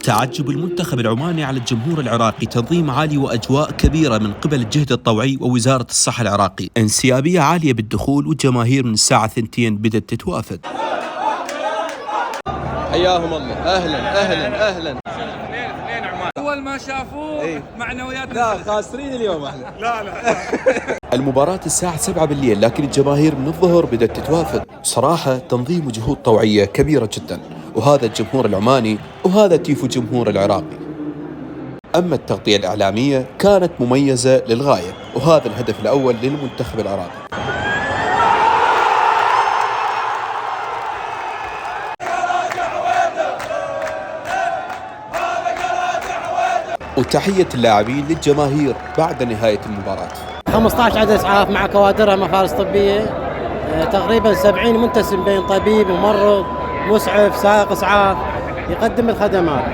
تعجب المنتخب العماني على الجمهور العراقي، تنظيم عالي وأجواء كبيرة من قبل الجهد الطوعي ووزارة الصحة العراقي، انسيابية عالية بالدخول، والجماهير من الساعة 2 بدأت تتوافد. حياهم الله، أهلا أهلا أهلا. أول ما شافوه معنوياتنا لا خاسرين اليوم احنا. لا المباراة الساعة 7 بالليل، لكن الجماهير من الظهر بدأت تتوافد. صراحة تنظيم وجهود طوعية كبيرة جدا، وهذا الجمهور العماني وهذا تيفو جمهور العراقي. أما التغطية الإعلامية كانت مميزة للغاية، وهذا الهدف الأول للمنتخب العراقي. وتحية اللاعبين للجماهير بعد نهاية المباراة. 15 عدد اسعاف مع كوادرها مفارس طبيه، تقريبا 70 منتسب بين طبيب، ممرض، مسعف، سائق اسعاف يقدم الخدمات.